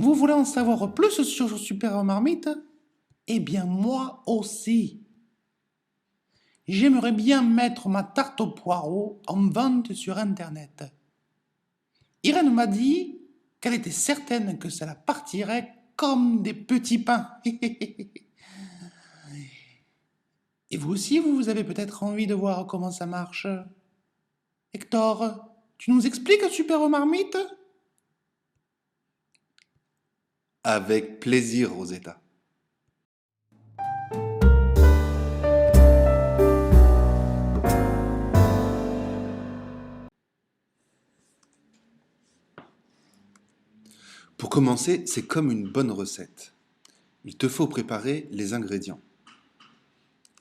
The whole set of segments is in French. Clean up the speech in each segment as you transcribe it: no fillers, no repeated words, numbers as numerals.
Vous voulez en savoir plus sur Super Marmite? Eh bien, moi aussi. J'aimerais bien mettre ma tarte au poireau en vente sur Internet. Irène m'a dit qu'elle était certaine que cela partirait comme des petits pains. Et vous aussi, vous avez peut-être envie de voir comment ça marche. Hector, tu nous expliques Super Marmite? Avec plaisir, Rosetta. Pour commencer, c'est comme une bonne recette. Il te faut préparer les ingrédients.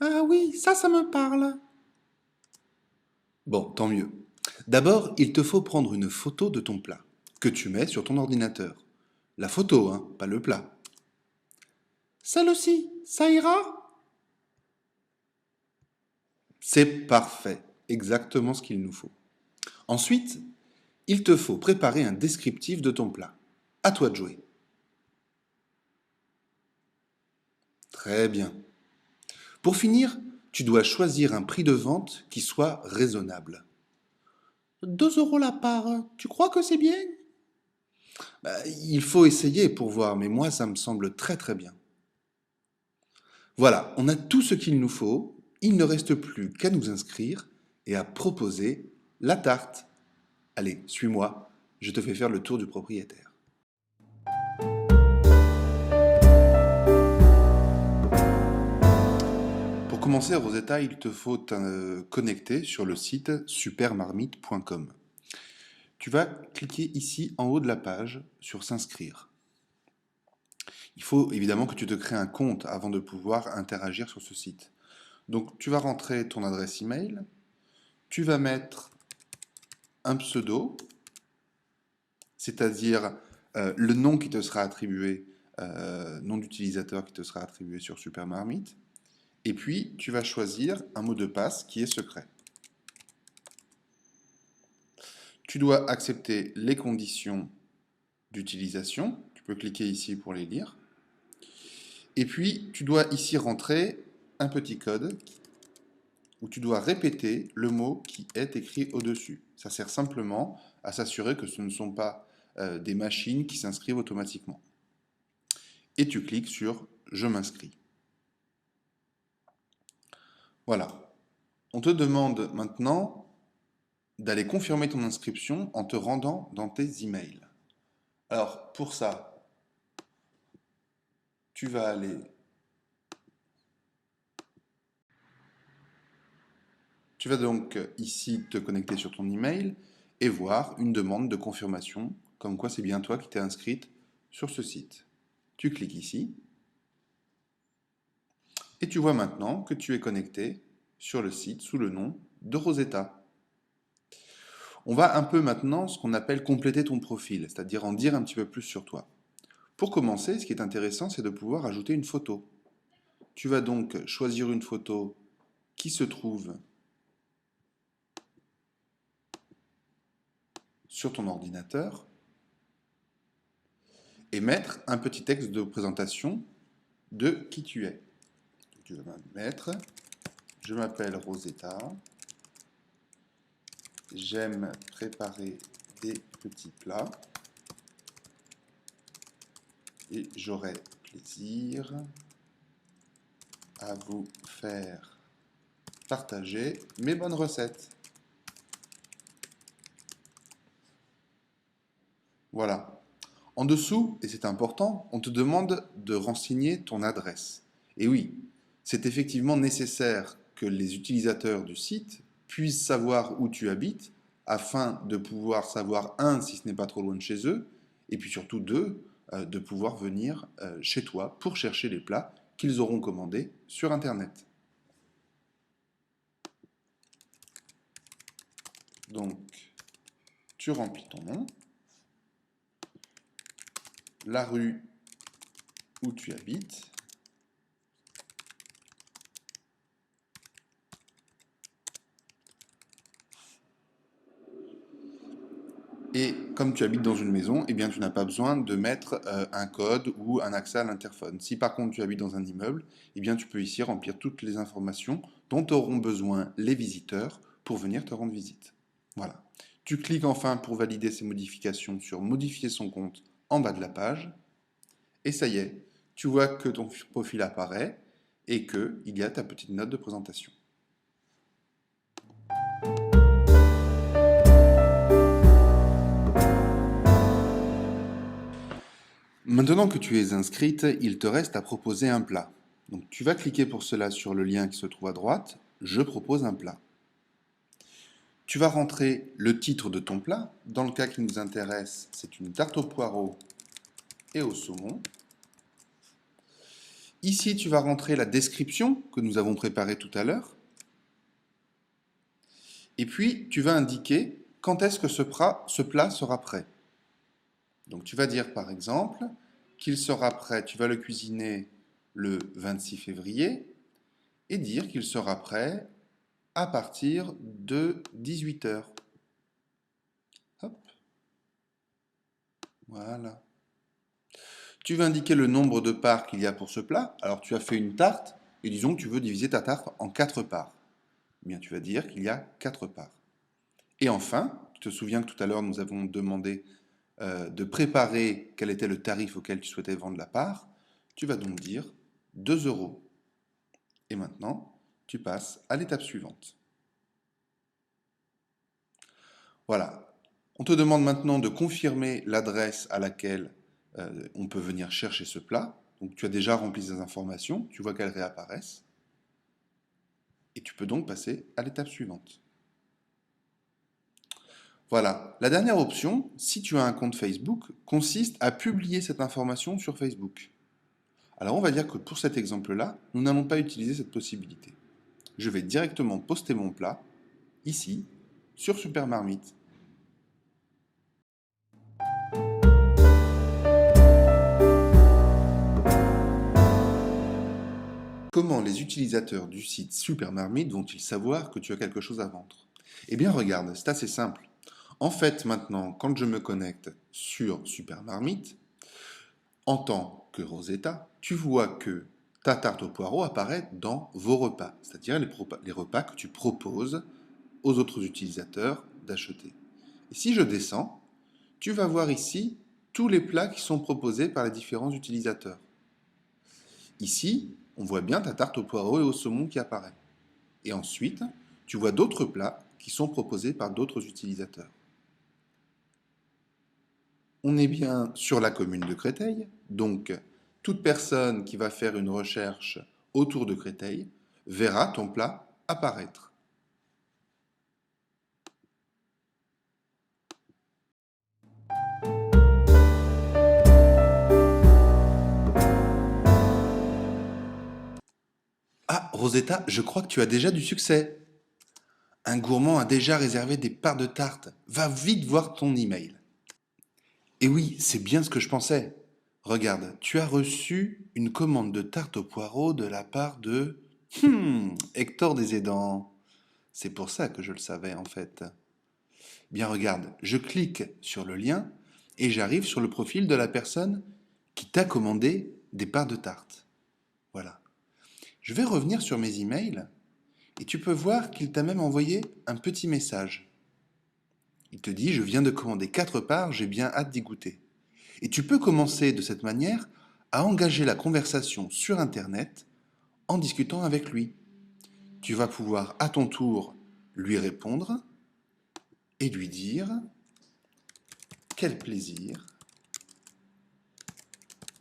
Ah oui, ça me parle. Bon, tant mieux. D'abord, il te faut prendre une photo de ton plat, que tu mets sur ton ordinateur. La photo, hein, pas le plat. Celle-ci, ça ira? C'est parfait, exactement ce qu'il nous faut. Ensuite, il te faut préparer un descriptif de ton plat. À toi de jouer. Très bien. Pour finir, tu dois choisir un prix de vente qui soit raisonnable. 2 € la part, tu crois que c'est bien? Il faut essayer pour voir, mais moi, ça me semble très très bien. Voilà, on a tout ce qu'il nous faut. Il ne reste plus qu'à nous inscrire et à proposer la tarte. Allez, suis-moi, je te fais faire le tour du propriétaire. Pour commencer, Rosetta, il te faut te connecter sur le site supermarmite.com. Tu vas cliquer ici en haut de la page sur s'inscrire. Il faut évidemment que tu te crées un compte avant de pouvoir interagir sur ce site. Donc tu vas rentrer ton adresse email, tu vas mettre un pseudo, c'est-à-dire le nom qui te sera attribué, nom d'utilisateur qui te sera attribué sur Supermarmite, et puis tu vas choisir un mot de passe qui est secret. Tu dois accepter les conditions d'utilisation, tu peux cliquer ici pour les lire, et puis tu dois ici rentrer un petit code où tu dois répéter le mot qui est écrit au-dessus. Ça sert simplement à s'assurer que ce ne sont pas des machines qui s'inscrivent automatiquement. Et tu cliques sur « Je m'inscris ». Voilà. On te demande maintenant d'aller confirmer ton inscription en te rendant dans tes emails. Alors, pour ça, tu vas aller... Tu vas donc ici te connecter sur ton email et voir une demande de confirmation, comme quoi c'est bien toi qui t'es inscrite sur ce site. Tu cliques ici et tu vois maintenant que tu es connecté sur le site sous le nom de Rosetta. On va un peu maintenant ce qu'on appelle compléter ton profil, c'est-à-dire en dire un petit peu plus sur toi. Pour commencer, ce qui est intéressant, c'est de pouvoir ajouter une photo. Tu vas donc choisir une photo qui se trouve sur ton ordinateur et mettre un petit texte de présentation de qui tu es. Tu vas mettre « Je m'appelle Rosetta, j'aime préparer des petits plats et j'aurai plaisir à vous faire partager mes bonnes recettes. » Voilà. En dessous, et c'est important, on te demande de renseigner ton adresse. Et oui, c'est effectivement nécessaire que les utilisateurs du site puissent savoir où tu habites afin de pouvoir savoir, un, si ce n'est pas trop loin de chez eux, et puis surtout, deux, de pouvoir venir chez toi pour chercher les plats qu'ils auront commandés sur Internet. Donc, tu remplis ton nom, la rue où tu habites, Et comme tu habites dans une maison, eh bien, tu n'as pas besoin de mettre un code ou un accès à l'interphone. Si par contre tu habites dans un immeuble, eh bien, tu peux ici remplir toutes les informations dont auront besoin les visiteurs pour venir te rendre visite. Voilà. Tu cliques enfin pour valider ces modifications sur Modifier son compte en bas de la page. Et ça y est, tu vois que ton profil apparaît et qu'il y a ta petite note de présentation. Maintenant que tu es inscrite, il te reste à proposer un plat. Donc tu vas cliquer pour cela sur le lien qui se trouve à droite, Je propose un plat. Tu vas rentrer le titre de ton plat. Dans le cas qui nous intéresse, c'est une tarte au poireau et au saumon. Ici, tu vas rentrer la description que nous avons préparée tout à l'heure. Et puis, tu vas indiquer quand est-ce que ce plat sera prêt. Donc, tu vas dire, par exemple, qu'il sera prêt, tu vas le cuisiner le 26 février et dire qu'il sera prêt à partir de 18 h. Hop. Voilà. Tu vas indiquer le nombre de parts qu'il y a pour ce plat. Alors, tu as fait une tarte et disons que tu veux diviser ta tarte en 4 parts. Eh bien, tu vas dire qu'il y a 4 parts. Et enfin, tu te souviens que tout à l'heure, nous avons demandé de préparer quel était le tarif auquel tu souhaitais vendre la part. Tu vas donc dire 2 €. Et maintenant, tu passes à l'étape suivante. Voilà. On te demande maintenant de confirmer l'adresse à laquelle on peut venir chercher ce plat. Donc tu as déjà rempli ces informations, tu vois qu'elles réapparaissent. Et tu peux donc passer à l'étape suivante. Voilà. La dernière option, si tu as un compte Facebook, consiste à publier cette information sur Facebook. Alors on va dire que pour cet exemple-là, nous n'allons pas utiliser cette possibilité. Je vais directement poster mon plat, ici, sur Super Marmite. Comment les utilisateurs du site Super Marmite vont-ils savoir que tu as quelque chose à vendre? Eh bien regarde, c'est assez simple. En fait, maintenant, quand je me connecte sur Super Marmite, en tant que Rosetta, tu vois que ta tarte au poireau apparaît dans vos repas, c'est-à-dire les repas que tu proposes aux autres utilisateurs d'acheter. Et si je descends, tu vas voir ici tous les plats qui sont proposés par les différents utilisateurs. Ici, on voit bien ta tarte au poireau et au saumon qui apparaît. Et ensuite, tu vois d'autres plats qui sont proposés par d'autres utilisateurs. On est bien sur la commune de Créteil, donc toute personne qui va faire une recherche autour de Créteil verra ton plat apparaître. Ah, Rosetta, je crois que tu as déjà du succès. Un gourmand a déjà réservé des parts de tarte. Va vite voir ton email. Et oui, c'est bien ce que je pensais. Regarde, tu as reçu une commande de tarte au poireau de la part de... Hector des Aidants. C'est pour ça que je le savais en fait. Bien regarde, je clique sur le lien et j'arrive sur le profil de la personne qui t'a commandé des parts de tarte. Voilà. Je vais revenir sur mes emails et tu peux voir qu'il t'a même envoyé un petit message. Il te dit « Je viens de commander 4 parts, j'ai bien hâte d'y goûter ». Et tu peux commencer de cette manière à engager la conversation sur Internet en discutant avec lui. Tu vas pouvoir à ton tour lui répondre et lui dire « Quel plaisir,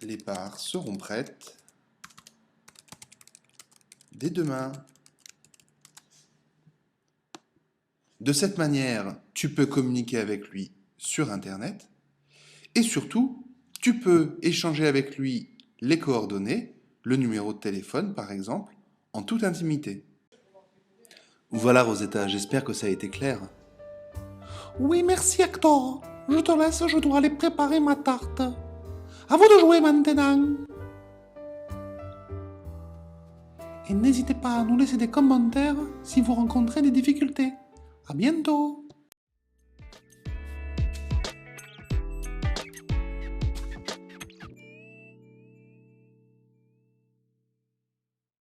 les parts seront prêtes dès demain ». De cette manière, tu peux communiquer avec lui sur Internet et surtout, tu peux échanger avec lui les coordonnées, le numéro de téléphone par exemple, en toute intimité. Voilà Rosetta, j'espère que ça a été clair. Oui, merci Hector. Je te laisse, je dois aller préparer ma tarte. À vous de jouer maintenant. Et n'hésitez pas à nous laisser des commentaires si vous rencontrez des difficultés. À bientôt.